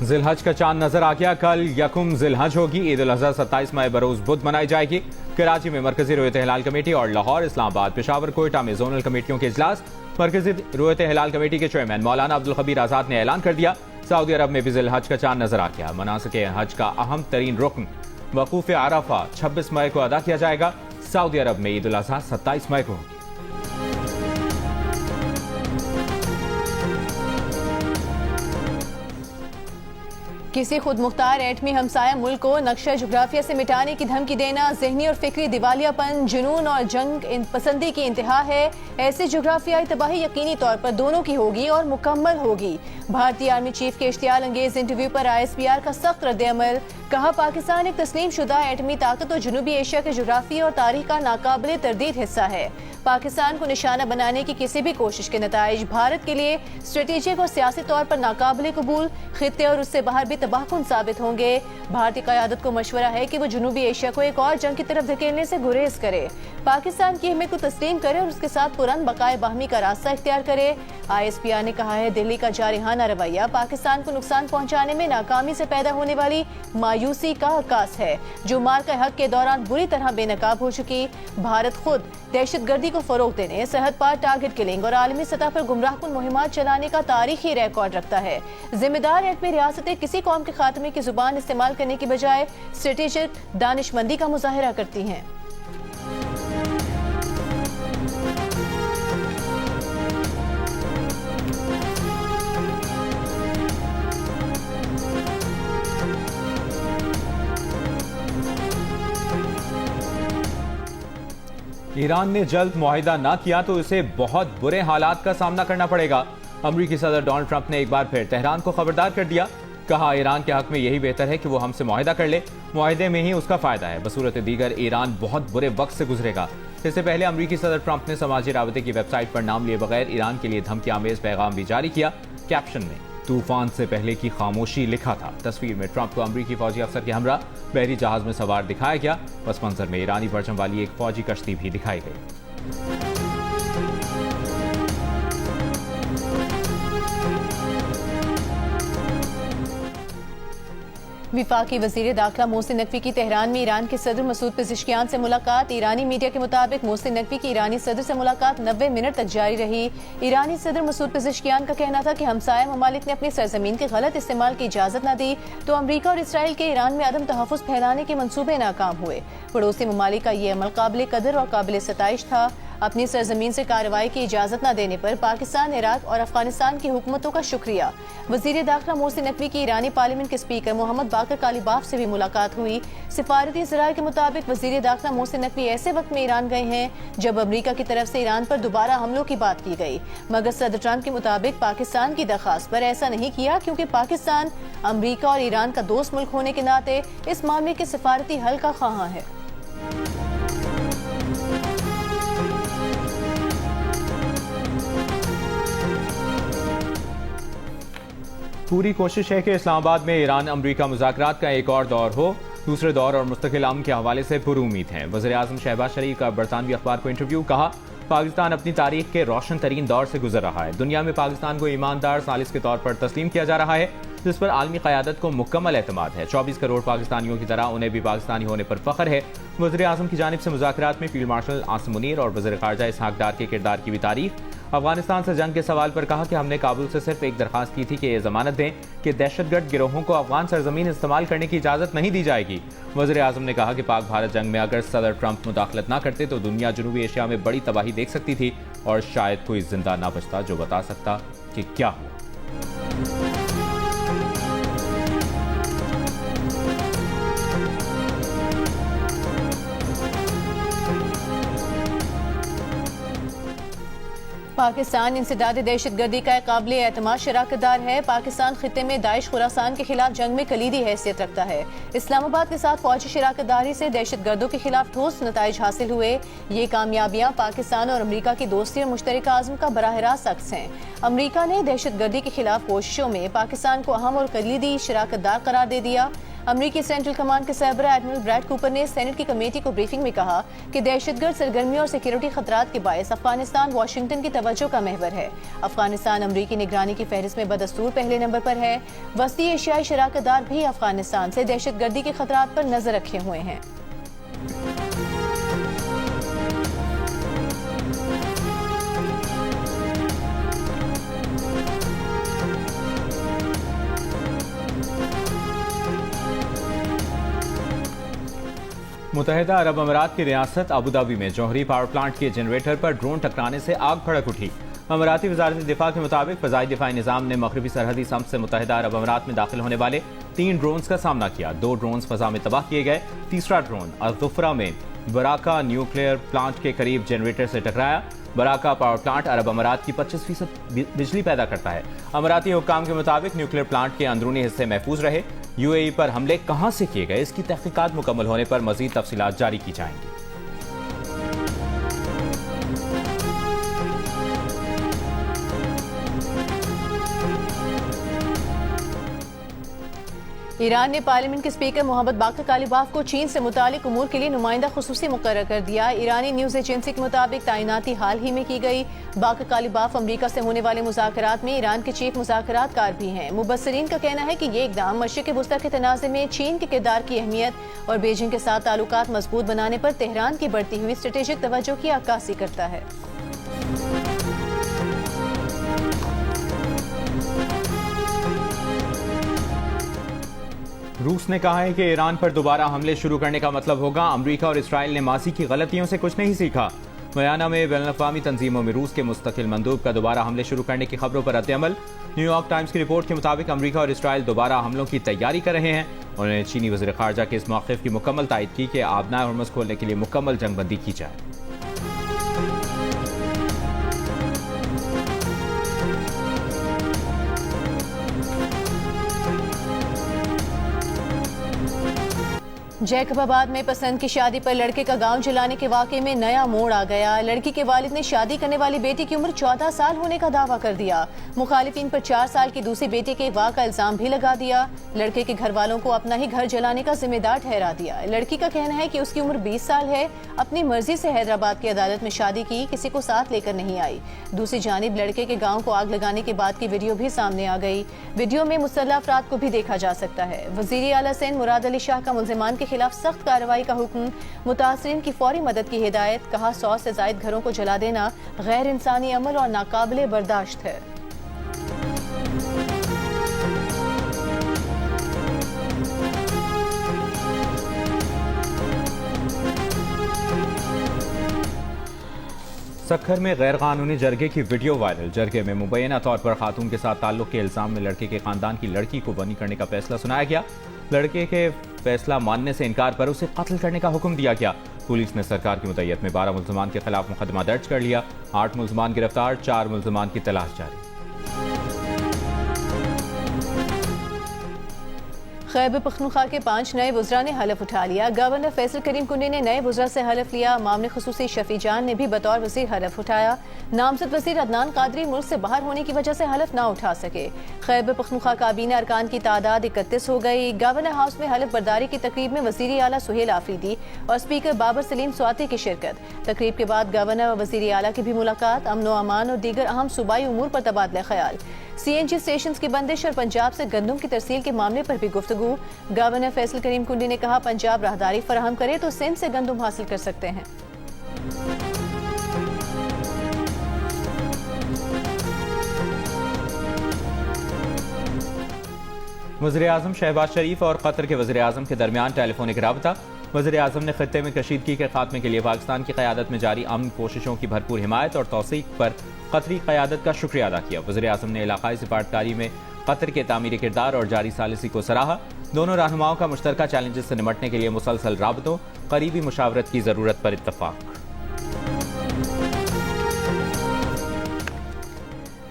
जिलहज का चांद नजर आ गया। कल यकुम जिलहज होगी। ईद उल अजहा 27 मई बरोज बुध मनाई जाएगी। कराची में मरकजी रुयत हिलाल कमेटी और लाहौर, इस्लामाबाद, पेशावर, कोयटा में जोनल कमेटियों के इजलास। मरकजी रुयत हिलाल कमेटी के चेयरमैन मौलाना अब्दुल खबीर आजाद ने ऐलान कर दिया, सऊदी अरब में भी जिलहज का चांद नजर आ गया। मनासिक हज का अहम तरीन रुकन वकूफ अरफा 26 मई को अदा किया जाएगा। सऊदी अरब में ईद उल अजहा 27 मई को होगी। किसी खुद मुख्तार एटमी हमसाया मुल्क को नक्शा जुग्राफिया से मिटाने की धमकी देना जहनी और फिक्री दिवालियापन, जुनून और जंग पसंदी की इंतहा है। ऐसे जुग्राफियाई तबाही यकीनी तौर पर दोनों की होगी और मुकम्मल होगी। भारतीय आर्मी चीफ के इश्तियाल अंगेज इंटरव्यू पर ISPR का सख्त रद्द-ए-अमल। कहा, पाकिस्तान एक तस्लीम शुदा एटमी ताकत और जनूबी एशिया के जुग्राफी और तारीख का नाकाबिले तरदीद हिस्सा है। पाकिस्तान को निशाना बनाने की किसी भी कोशिश के नताइज भारत के लिए स्ट्रेटेजिक और सियासी तौर पर नाकाबिले कबूल, खित्ते और उससे बाहर भी तबाहकुन साबित होंगे। भारतीय क़यादत को मशवरा है कि वो जनूबी एशिया को एक और जंग की तरफ धकेलने से गुरेज करे, पाकिस्तान की अहमियत को तस्लीम करे और उसके साथ पुरान बकाए बाहमी का रास्ता इख्तियार करे। ISPR ने कहा है, दिल्ली का जारिहाना रवैया पाकिस्तान को नुकसान पहुंचाने में नाकामी से पैदा होने वाली मायूसी का अक्कास है, जो मार्का हक के दौरान बुरी तरह बेनकाब हो चुकी। भारत खुद दहशतगर्दी को फरोग देने, सरहद पार टारगेट किलिंग और आलमी सतह पर गुमराहकुन मुहिमात चलाने का तारीखी रिकॉर्ड रखता है। जिम्मेदार एटमी रियासतें किसी कौम के खात्मे की जुबान इस्तेमाल करने की बजाय स्ट्रेटेजिक दानिशमंदी का मुजाहिरा करती हैं। ईरान ने जल्द मुआहिदा न किया तो इसे बहुत बुरे हालात का सामना करना पड़ेगा। अमरीकी सदर डोनाल्ड ट्रंप ने एक बार फिर तेहरान को खबरदार कर दिया। कहा, ईरान के हक में यही बेहतर है कि वो हमसे मुआहिदा कर ले, मुआहिदे में ही उसका फायदा है। बसूरत दीगर ईरान बहुत बुरे वक्त से गुजरेगा। इससे पहले अमरीकी सदर ट्रंप ने समाजी राबते की वेबसाइट पर नाम लिए बगैर ईरान के लिए धमकी आमेज पैगाम भी जारी किया। कैप्शन में तूफान से पहले की खामोशी लिखा था। तस्वीर में ट्रंप को अमरीकी फौजी अफसर के हमरा बहरी जहाज में सवार दिखाया गया। पस मंजर में ईरानी परचम वाली एक फौजी कश्ती भी दिखाई गई। विफाकी वजीर दाखिला मोहसिन नकवी की तेहरान में ईरान के सदर मसूद पेज़ेश्कियान से मुलाकात। ईरानी मीडिया के मुताबिक मोहसिन नकवी की ईरानी सदर से मुलाकात 90 मिनट तक जारी रही। ईरानी सदर मसूद पेज़ेश्कियान का कहना था कि हमसाया ममालिक ने अपनी सरजमीन के गलत इस्तेमाल की इजाजत न दी तो अमरीका और इसराइल के ईरान में अदम तहफ़्फ़ुज़ फैलाने के मंसूबे नाकाम हुए। पड़ोसी ममालिक का ये अमल काबिल कदर और काबिल सताइश था। अपनी सरजमीन से कार्रवाई की इजाजत न देने पर पाकिस्तान, इराक और अफगानिस्तान की हुकूमतों का शुक्रिया। वजीर दाखिला मोहसिन नकवी की ईरानी पार्लियामेंट के स्पीकर मोहम्मद बाकर कालीबाफ से भी मुलाकात हुई। सिफारती ज़राए के मुताबिक वजीर दाखिला मोहसिन नकवी ऐसे वक्त में ईरान गए हैं जब अमरीका की तरफ से ईरान पर दोबारा हमलों की बात की गई, मगर सदर ट्रंप के मुताबिक पाकिस्तान की दरख्वास्त पर ऐसा नहीं किया क्योंकि पाकिस्तान अमरीका और ईरान का दोस्त मुल्क होने के नाते इस मामले के सिफारती हल का ख्वाह है। पूरी कोशिश है कि इस्लामाबाद में ईरान अमरीका मुज़ाकरात का एक और दौर हो। दूसरे दौर और मुस्तकिल अमन के हवाले से पुरुमीद हैं। वज़ीर आज़म शहबाज शरीफ का बरतानवी अखबार को इंटरव्यू। कहा, पाकिस्तान अपनी तारीख के रोशन तरीन दौर से गुजर रहा है। दुनिया में पाकिस्तान को ईमानदार सालिस के तौर पर तस्लीम किया जा रहा है, जिस पर आलमी क़यादत को मुकम्मल एतमाद है। 24 करोड़ पाकिस्तानियों की तरह उन्हें भी पाकिस्तानी होने पर फख्र है। वज़ीर आज़म की जानिब से मुज़ाकरात में फील्ड मार्शल आसिम मुनीर और वज़ीर ख़ारजा इसहाक डार के किरदार की भी तारीफ। अफगानिस्तान से जंग के सवाल पर कहा कि हमने काबुल से सिर्फ एक दरख्वास्त की थी कि ये जमानत दें कि दहशतगर्द गिरोहों को अफगान सरजमीन इस्तेमाल करने की इजाज़त नहीं दी जाएगी। वज़ीर आज़म ने कहा कि पाक भारत जंग में अगर सदर ट्रंप मुदाखलत न करते तो दुनिया जनूबी एशिया में बड़ी तबाही देख सकती थी और शायद कोई जिंदा ना बचता जो बता सकता कि क्या हुआ। पाकिस्तान इंसदाद दहशतगर्दी का काबिल एतमाद शराकतदार है। पाकिस्तान खित्ते में दाइश खुरासान के खिलाफ जंग में कलीदी हैसियत रखता है। इस्लामाबाद के साथ फौजी शराकतदारी से दहशतगर्दों के खिलाफ ठोस नताइज हासिल हुए। ये कामयाबियां पाकिस्तान और अमरीका की दोस्ती और मुश्तरका आज़म का बराह रास्त अक्स हैं। अमरीका ने दहशतगर्दी के खिलाफ कोशिशों में पाकिस्तान को अहम और कलीदी शराकतदार करार दे दिया। अमरीकी सेंट्रल कमांड के सरबराह एडमिरल ब्रैड कूपर ने सेनेट की कमेटी को ब्रीफिंग में कहा कि दहशतगर्द सरगर्मियों और सिक्योरिटी खतरात के बायस अफगानिस्तान वाशिंगटन की तवज्जो का महवर है। अफगानिस्तान अमरीकी निगरानी की फहरिस्त में बदस्तूर पहले नंबर पर है। वस्ती एशियाई शराकतदार भी अफगानिस्तान से दहशतगर्दी के खतरात पर नजर रखे हुए हैं। मुत्तहिदा अरब अमीरात की रियासत अबू धाबी में जौहरी पावर प्लांट के जनरेटर पर ड्रोन टकराने से आग भड़क उठी। अमीराती वजारत दिफा के मुताबिक फजाई दिफाई निजाम ने मगरबी सरहदी सम्त से मुत्तहिदा अरब अमीरात में दाखिल होने वाले 3 ड्रोन्स का सामना किया। 2 ड्रोन्स फजा में तबाह किए गए। तीसरा ड्रोन अल-ज़ुफ़रा में बराका न्यूक्लियर प्लांट के करीब जनरेटर से टकराया। बराका पावर प्लांट अरब अमीरात की 25% बिजली पैदा करता है। अमीराती हुक्काम के मुताबिक न्यूक्लियर प्लांट के अंदरूनी हिस्से महफूज रहे। यूएई पर हमले कहां से किए गए, इसकी तहकीकात मुकम्मल होने पर मजीद तफसीलात जारी की जाएंगी। ईरान ने पार्लियामेंट के स्पीकर मोहम्मद बाकर कालिबाफ को चीन से मुतालिक उमूर के लिए नुमाइंदा खुसूसी मुकर्रर कर दिया। ईरानी न्यूज एजेंसी के मुताबिक तैनाती हाल ही में की गई। बाकर कालिबाफ अमरीका से होने वाले मुज़ाकरात में ईरान के चीफ मुज़ाकरातकार भी हैं। मुबस्सरीन का कहना है कि ये इक़दाम मशरिक़ वुस्ता के तनाज़े में चीन के किरदार की अहमियत और बीजिंग के साथ ताल्लुकात मजबूत बनाने पर तेहरान की बढ़ती हुई स्ट्रेटेजिक तवज्जो की अक्कासी करता है। रूस ने कहा है कि ईरान पर दोबारा हमले शुरू करने का मतलब होगा अमरीका और इसराइल ने माजी की गलतियों से कुछ नहीं सीखा। बयाना में बैनुल-अक़वामी तंजीमों में रूस के मुस्तकिल मंदूब का दोबारा हमले शुरू करने की खबरों पर रद्द-ए-अमल। न्यूयॉर्क टाइम्स की रिपोर्ट के मुताबिक अमरीका और इसराइल दोबारा हमलों की तैयारी कर रहे हैं। उन्होंने चीनी वज़ीर ख़ारजा के इस मौक़िफ़ की मुकम्मल तायद की कि आबनाए हॉर्मुज़ खोलने के लिए मुकम्मल जंगबंदी की जाए। जैकबाबाद में पसंद की शादी पर लड़के का गांव जलाने के वाकये में नया मोड़ आ गया। लड़की के वालिद ने शादी करने वाली बेटी की उम्र 14 साल होने का दावा कर दिया। मुखालिफिन पर 4 साल की दूसरी बेटी के अगवा का इल्जाम भी लगा दिया। लड़के के घर वालों को अपना ही घर जलाने का जिम्मेदार ठहरा दिया। लड़की का कहना है कि उसकी उम्र 20 साल है, अपनी मर्जी से हैदराबाद की अदालत में शादी की, किसी को साथ लेकर नहीं आई। दूसरी जानिब लड़के के गाँव को आग लगाने के बाद की वीडियो भी सामने आ गई। वीडियो में मुसल्लह अफराद को भी देखा जा सकता है। वज़ीर आला सिंध मुराद अली शाह का मुल्ज़िमान के खिलाफ सख्त कार्रवाई का हुक्म, मुतासरीन की फौरी मदद की हिदायत। कहा 100 से ज़ायद घरों को जला देना गैर इंसानी अमल और नाकाबिले बर्दाश्त है। सक्खर में गैर कानूनी जरगे की वीडियो वायरल। जरगे में मुबैना तौर पर खातून के साथ ताल्लुक के इल्जाम में लड़के के खानदान की लड़की को बनी करने का फैसला सुनाया गया। लड़के के फैसला मानने से इनकार पर उसे कत्ल करने का हुक्म दिया गया। पुलिस ने सरकार की मुद्दत में 12 मुल्ज़िमान के खिलाफ मुकदमा दर्ज कर लिया। 8 मुल्ज़िमान गिरफ्तार, 4 मुल्ज़िमान की तलाश जारी। खैबर पख्तूनख्वा के 5 नए वज़रा ने हलफ उठा लिया। गवर्नर फैसल करीम कुंडी ने नए वज़रा से हलफ लिया। मामले खुसूसी शफी जान ने भी बतौर वज़ीर हलफ उठाया। नामजद वज़ीर अदनान कादरी मुल्क से बाहर होने की वजह से हलफ ना उठा सके। खैबर पख्तूनख्वा काबीना अरकान की तादाद 31 हो गई। गवर्नर हाउस में हलफ बर्दारी की तकरीब में वज़ीर आला सुहेल आफरीदी और स्पीकर बाबर सलीम स्वाति की शिरकत। तकरीब के बाद गवर्नर और वज़ीर आला की भी मुलाकात। अमन व अमान और दीगर अहम सूबाई उमूर पर तबादला ख्याल। CNG स्टेशन की बंदिश और पंजाब से गंदम की तरसील के मामले पर भी गुफ्तगू। गवर्नर फैसल करीम कुंडी ने कहा पंजाब राहदारी फराहम करे तो सिंध से गंदम हासिल कर सकते हैं। वज़ीर आज़म शहबाज शरीफ और कतर के वज़ीर आज़म के दरमियान टेलीफोनिक राबता। वज़ीर आज़म ने खित्ते में कशीदगी के खात्मे के लिए पाकिस्तान की क़यादत में जारी अमन कोशिशों की भरपूर हिमायत और तौसीक पर कतरी क़यादत का शुक्रिया अदा किया। वज़ीर आज़म ने इलाक़ाई सिफारतकारी में कतर के तामीरी किरदार और जारी सालिसी को सराहा। दोनों रहनुमाओं का मुश्तरका चैलेंजेस से निमटने के लिए मुसलसल राबतों, करीबी मुशावरत की ज़रूरत पर इत्तफ़ाक़।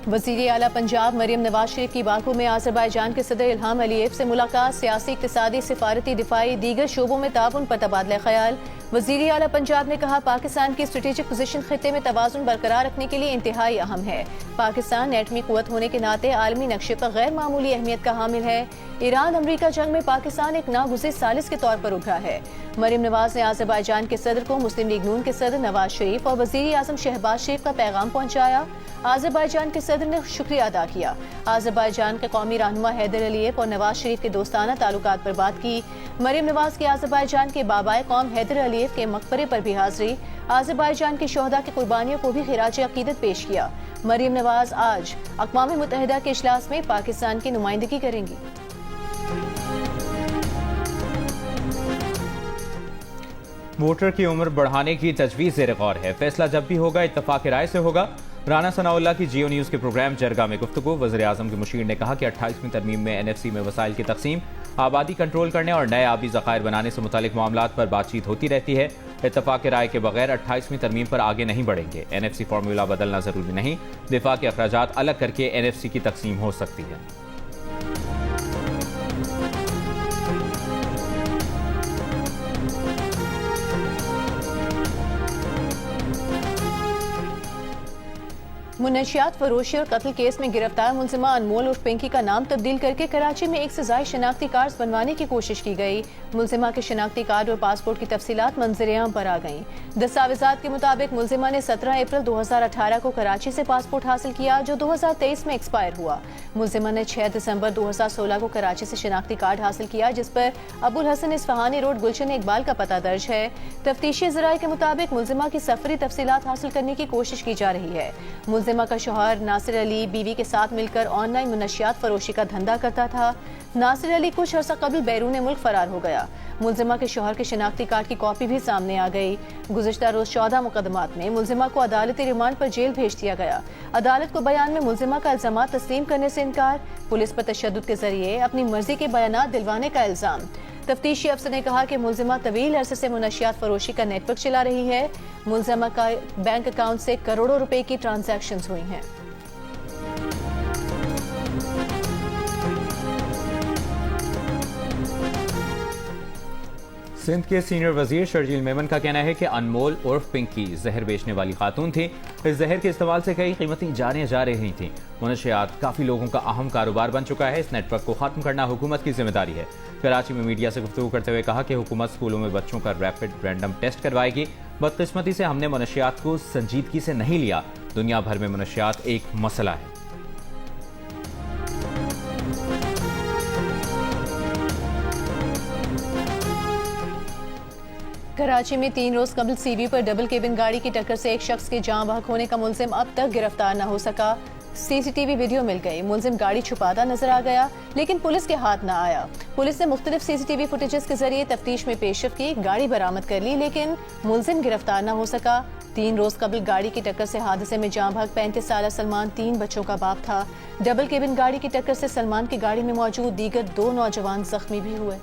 वज़ीर आला पंजाब मरियम नवाज शरीफ की बाकू में आज़रबाईजान के सदर इल्हाम अलीयेव से मुलाकात। सियासी, इक़्तिसादी, सिफारती, दिफाई, दीगर शोबों में ताउन पर तबादला ख्याल। वजीर आला पंजाब ने कहा, पाकिस्तान की स्ट्रेटेजिक पोजीशन खित्ते में तवाज़ुन बरकरार रखने के लिए इंतहाई अहम है। पाकिस्तान एटमी कुव्वत होने के नाते आलमी नक्शे पर गैर मामूली अहमियत का हामिल है। ईरान अमरीका जंग में पाकिस्तान एक नागुज़िर सालिस के तौर पर उभरा है। मरीम नवाज ने आज़रबाईजान के सदर को मुस्लिम लीग नून के सदर नवाज शरीफ और वज़ीर आज़म शहबाज शरीफ का पैगाम पहुँचाया। आज़रबाईजान के सदर ने शुक्रिया अदा किया। आज़रबाईजान के कौमी रहनुमा हैदर अलीयेव और नवाज शरीफ के दोस्ताना ताल्लुकात पर बात की। मरीम नवाज की आज़रबाईजान के बाबाए कौम हैदर अलीयेव के मकबरे पर भी हाजिरी। आज़रबाईजान के शोहदा की कुर्बानियों को भी खिराज अकीदत पेश किया। मरीम नवाज आज अक़वाम मुत्तहिदा के इजलास में पाकिस्तान की नुमाइंदगी करेंगी। वोटर की उम्र बढ़ाने की तजवीज़ ज़ेर गौर है। फैसला जब भी होगा इत्तफाक राय से होगा। राना सनाउल्लाह की जियो न्यूज़ के प्रोग्राम जरगा में गुफ्तगू। वज़ीर आज़म के मुशीर ने कहा कि 28वीं तरमीम में NFC में वसाइल की तकसीम, आबादी कंट्रोल करने और नए आबी ज़खायर बनाने से मुतालिक मामलात पर बातचीत होती रहती है। इत्तफाक राय के बगैर 28वीं तरमीम पर आगे नहीं बढ़ेंगे। NFC फार्मूला बदलना ज़रूरी नहीं, दिफा के अखराजात अलग करके NFC की तकसीम हो सकती है। मुनशियात फरोशी और कत्ल केस में गिरफ्तार मुलजिमा अनमोल उर्फ पिंकी का नाम तब्दील करके कराची में एक से ज़ायद शनाख्ती कार्ड बनवाने की कोशिश की गई। मुलजिमा के शनाख्ती कार्ड और पासपोर्ट की तफसीलात मंजर-ए-आम पर आ गईं। दस्तावेजात के मुताबिक मुलजिमा ने 17 अप्रैल 2018 को कराची से पासपोर्ट हासिल किया, जो 2023 में एक्सपायर हुआ। मुलजिमा ने 6 दिसंबर 2016 को कराची से शनाख्ती कार्ड हासिल किया, जिस पर अबुल हसन इस्फहानी रोड गुलशन इकबाल का पता दर्ज है। तफ्तीशी ज़राए के मुताबिक मुलजिमा की सफरी तफसीलात हासिल करने की कोशिश की जा रही है। मुलजिमा का शौहर नासिर अली बीवी के साथ मिलकर ऑनलाइन मुनशियात फरोशी का धंधा करता था। नासिर अली कुछ अर्सा कबल बैरून मुल्क फरार हो गया। मुलजिमा के शौहर के शनाख्ती कार्ड की कॉपी भी सामने आ गई। गुज़िश्ता रोज 14 मुकदमात में मुलजिमा को अदालती रिमांड पर जेल भेज दिया गया। अदालत को बयान में मुलजिमा का इल्जामात तस्लीम करने से इनकार, पुलिस पर तशद्दुद के जरिए अपनी मर्जी के बयानात दिलवाने का इल्जाम। तफ्तीशी अफसर ने कहा कि मुलजिमा तवील अरसे से मुनशियात फरोशी का नेटवर्क चला रही है। मुलजिमा का बैंक अकाउंट से करोड़ों रुपए की ट्रांजैक्शंस हुई हैं। सिंध के सीनियर वजीर शर्जील मेमन का कहना है कि अनमोल उर्फ पिंकी जहर बेचने वाली खातून थी। इस जहर के इस्तेमाल से कई कीमती जानें जा रही थीं। मुनशियात काफ़ी लोगों का अहम कारोबार बन चुका है। इस नेटवर्क को ख़त्म करना हुकूमत की जिम्मेदारी है। कराची में मीडिया से गुफ्तगू करते हुए कहा कि हुकूमत स्कूलों में बच्चों का रैपिड रैंडम टेस्ट करवाएगी। बदकिस्मती से हमने मुनशियात को संजीदगी से नहीं लिया। दुनिया भर में मुनशियात एक मसला है। कराची में 3 रोज कबल सीवी पर डबल केबिन गाड़ी की टक्कर से एक शख्स के जान बहक होने का मुलजिम अब तक गिरफ्तार न हो सका। CCTV वीडियो मिल गई। मुलजिम गाड़ी छुपाता नजर आ गया, लेकिन पुलिस के हाथ न आया। पुलिस ने मुख्तलिफ CCTV फुटेजेस के जरिए तफ्तीश में पेशरफ की, गाड़ी बरामद कर ली, लेकिन मुलजिम गिरफ्तार न हो सका। 3 रोज कबल गाड़ी की टक्कर से हादसे में जान बहक 35 साल सलमान 3 बच्चों का बाप था। डबल केबिन गाड़ी की टक्कर से सलमान की गाड़ी में मौजूद दीगर 2 नौजवान जख्मी भी हुए।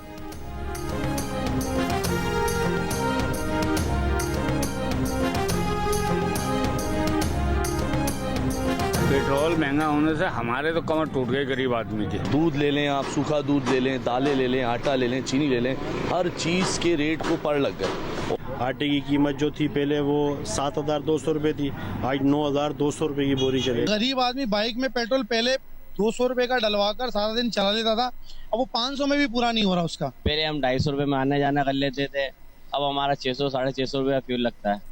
पेट्रोल महंगा होने से हमारे तो कमर टूट गई गरीब आदमी की। दूध ले लें आप, सूखा दूध ले लें, दालें ले लें, आटा ले लें, चीनी ले लें, हर चीज़ के रेट को पर लग गए। आटे की कीमत जो थी पहले वो 7,200 रुपये थी, आज 9,200 रुपये की बोरी चले। गरीब आदमी बाइक में पेट्रोल पहले 200 रुपये का डलवाकर सारा दिन चला लेता था, अब वो 500 में भी पूरा नहीं हो रहा उसका। पहले हम 250 रुपये में आना जाना कर लेते थे, अब हमारा 600 650 रुपये फ्यूल लगता है।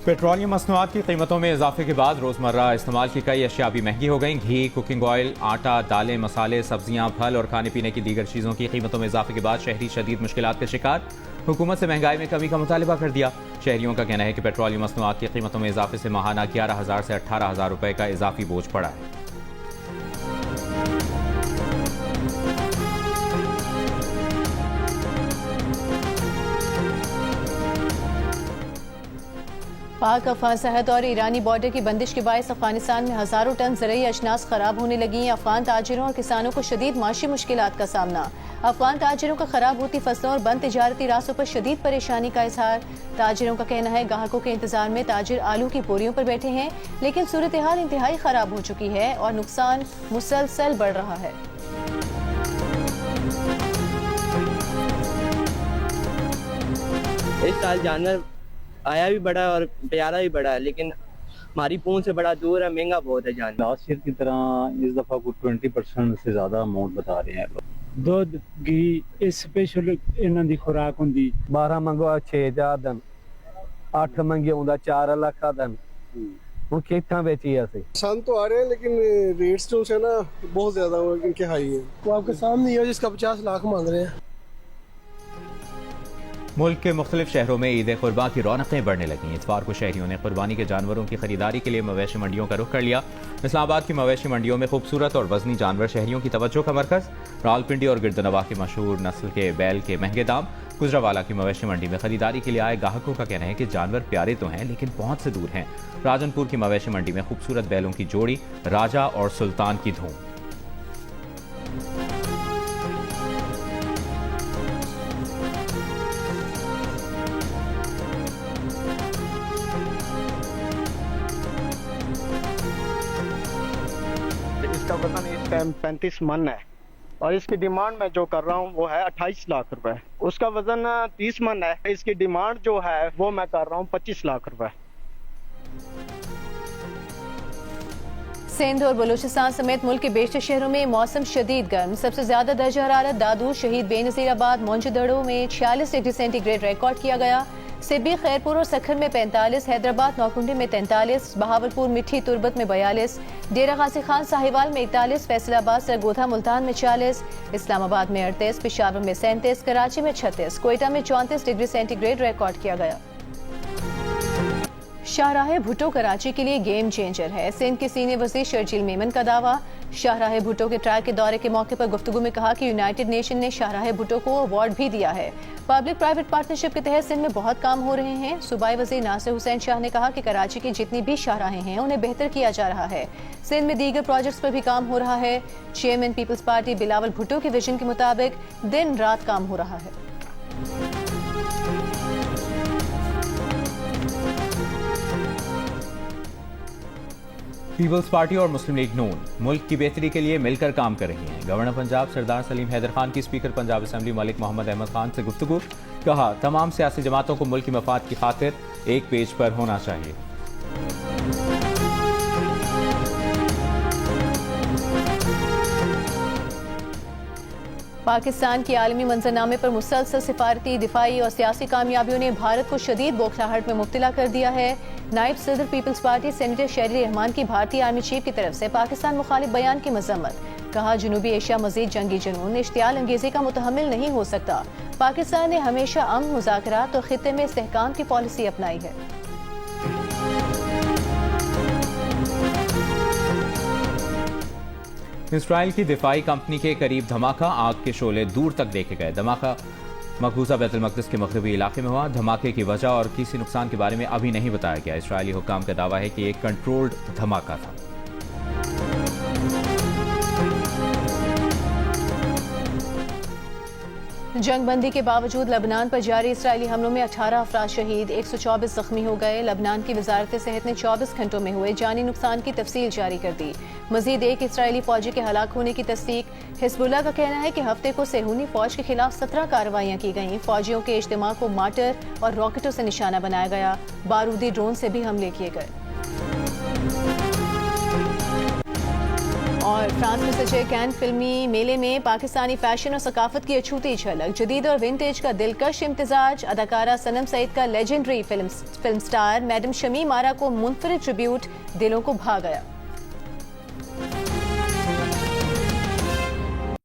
पेट्रोलियम मसनूआत की कीमतों में इजाफे के बाद रोज़मर्रा इस्तेमाल की कई अशिया भी महंगी हो गई। घी, कुकिंग ऑयल, आटा, दालें, मसाले, सब्जियां, फल और खाने पीने की दीगर चीज़ों की कीमतों में इजाफे के बाद शहरी शदीद मुश्किलात के शिकार। हुकूमत से महंगाई में कमी का मुतालबा कर दिया। शहरियों का कहना है कि पेट्रोलियम मसनूआत की कीमतों में इजाफे से माहाना 11,000 से 18,000 रुपये का इजाफी बोझ पड़ा है। पाक अफगान सरहद और ईरानी बॉर्डर की बंदिश के बायस अफगानिस्तान में हजारों टन ज़रूरी अजनास खराब होने लगी। अफगान ताजिरों और किसानों को शदीद माशी मुश्किलात का सामना। अफगान ताजिरों का खराब होती फसलों और बंद तिजारती रास्तों पर शदीद परेशानी का इजहार। ताजिरों का कहना है ग्राहकों के इंतजार में ताजिर आलू की बोरियों पर बैठे हैं, लेकिन सूरत हाल इंतहाई खराब हो चुकी है और नुकसान मुसलसल बढ़ रहा है। इस साल जानवर आया भी बड़ा है और प्यारा भी बड़ा है, लेकिन हमारी पूंछ से बड़ा दूर है, महंगा बहुत है जानवर। लास्ट ईयर की तरह इस दफ़ा कुछ 20% से ज़्यादा अमाउंट बता रहे हैं। ਦੁੱਧ ਘੀ ਇਹ ਸਪੈਸ਼ਲ ਇਹਨਾਂ ਦੀ ਖੁਰਾਕ ਹੁੰਦੀ। 12 ਮੰਗਵਾ 6 ਜਾ ਦਨ 8 ਮੰਗੇ ਹੁੰਦਾ 4 ਲੱਖ ਦਨ ਹੁਣ ਖੇਤਾਂ ਵਿੱਚ ਹੀ ਅਸੀਂ पसंद तो आ रहे हैं लेकिन रेट्स जो है ना बहुत ज्यादा इनके हाई है। वो आपके सामने ही है जिसका 50 लाख मांग रहे हैं। मुल्क के मुख्तलिफ शहरों में ईद कुर्बान की रौनकें बढ़ने लगी। इतवार को शहरियों ने कुर्बानी के जानवरों की खरीदारी के लिए मवेशी मंडियों का रुख कर लिया। इस्लामाबाद की मवेशी मंडियों में खूबसूरत और वजनी जानवर शहरियों की तवज्जो का मरकज। रावलपिंडी और गिरदनवा के मशहूर नस्ल के बैल के महंगे दाम। गुजरावाला की मवेशी मंडी में खरीदारी के लिए आए ग्राहकों का कहना है कि जानवर प्यारे तो हैं लेकिन पहुंच से दूर हैं। राजनपुर की मवेशी मंडी में खूबसूरत बैलों की जोड़ी राजा और सुल्तान की धूम। इसका वजन इस टाइम 35 मन है और इसकी डिमांड मैं जो कर रहा हूँ वो है 28 लाख रुपए। उसका वजन 30 मन है, इसकी डिमांड जो है वो मैं कर रहा हूँ 25 लाख रुपए। सिंध और बलूचिस्तान समेत मुल्क के बेशतर शहरों में मौसम शदीद गर्म। सबसे ज्यादा दर्जा हरारत दादू, शहीद बेनज़ीराबाद, मोंजदड़ो में 46 डिग्री सेंटीग्रेड रिकॉर्ड किया गया। सिब्बी, खैरपुर और सखर में 45, हैदराबाद नौकुंडी में 43, बहावलपुर, मिठी, तुर्बत में 42, डेरा गाजी खान साहिवाल में 41, फैसलाबाद, सरगोधा, मुल्तान में 40, इस्लामाबाद में 38, पेशावर में 37, कराची में 36, कोयटा में 34 डिग्री सेंटीग्रेड रिकॉर्ड किया गया। शाहराह भुट्टो कराची के लिए गेम चेंजर है। सिंध के सीनियर वज़ीर शर्जील मेमन का दावा। शाहराह भुट्टो के ट्रैक के दौरे के मौके पर गुफ्तगू में कहा कि यूनाइटेड नेशन ने शाहराह भुट्टो को अवार्ड भी दिया है। पब्लिक प्राइवेट पार्टनरशिप के तहत सिंध में बहुत काम हो रहे हैं। सूबाई वज़ीर नासिर हुसैन शाह ने कहा कि कराची की जितनी भी शाहराहें हैं उन्हें बेहतर किया जा रहा है। सिंध में दीगर प्रोजेक्ट्स पर भी काम हो रहा है। चेयरमैन पीपल्स पार्टी बिलावल भुट्टो के विजन के मुताबिक दिन रात काम हो रहा है। पीपल्स पार्टी और मुस्लिम लीग नून मुल्क की बेहतरी के लिए मिलकर काम कर रही हैं। गवर्नर पंजाब सरदार सलीम हैदर खान की स्पीकर पंजाब असेंबली मलिक मोहम्मद अहमद खान से गुफ्तगू। कहा, तमाम सियासी जमातों को मुल्क की मफाद की खातिर एक पेज पर होना चाहिए। पाकिस्तान की आलमी मंजरनामे पर मुसलसल सिफारती, दिफाई और सियासी कामयाबियों ने भारत को शदीद बौखलाहट में मुब्तला कर दिया है। नायब सदर पीपल्स पार्टी सेनेटर शेरी रहमान की भारतीय आर्मी चीफ की तरफ से पाकिस्तान मुखालिफ बयान की मजम्मत। कहा, जनूबी एशिया मजीद जंगी जुनून, इश्तियाल अंगेजी का मुतहम्मिल नहीं हो सकता। पाकिस्तान ने हमेशा अमन, मुज़ाकरात और खित्ते में इस्तेहकाम की पॉलिसी अपनाई है। इसराइल की दिफाई कंपनी के करीब धमाका, आग के शोले दूर तक देखे गए। धमाका मकबूजा बैतुल मक़दिस के मग़रिबी इलाके में हुआ। धमाके की वजह और किसी नुकसान के बारे में अभी नहीं बताया गया। इसराइली हुक्काम का दावा है कि एक कंट्रोल्ड धमाका था। जंगबंदी के बावजूद लबनान पर जारी इसराइली हमलों में 18 अफराद शहीद, 124 जख्मी हो गए। लबनान की वजारत सेहत ने 24 घंटों में हुए जानी नुकसान की तफसील जारी कर दी। मजीद एक इसराइली फौजी के हलाक होने की तस्दीक। हिजबुल्लाह का कहना है कि हफ्ते को सेहूनी फौज के खिलाफ 17 कार्रवाइयां की गईं। फौजियों के इज्तिमा को मार्टर और रॉकेटों से निशाना बनाया गया। बारूदी ड्रोन से भी हमले किए गए। और फ्रांस में सजे कैन फिल्मी मेले में पाकिस्तानी फैशन और सकाफत की अछूती झलक। जदीद और विंटेज का दिलकश इम्तिजाज। अदाकारा सनम सईद का legendary film star madam Shamim Ara को मुनफरिद ट्रिब्यूट दिलों को भा गया।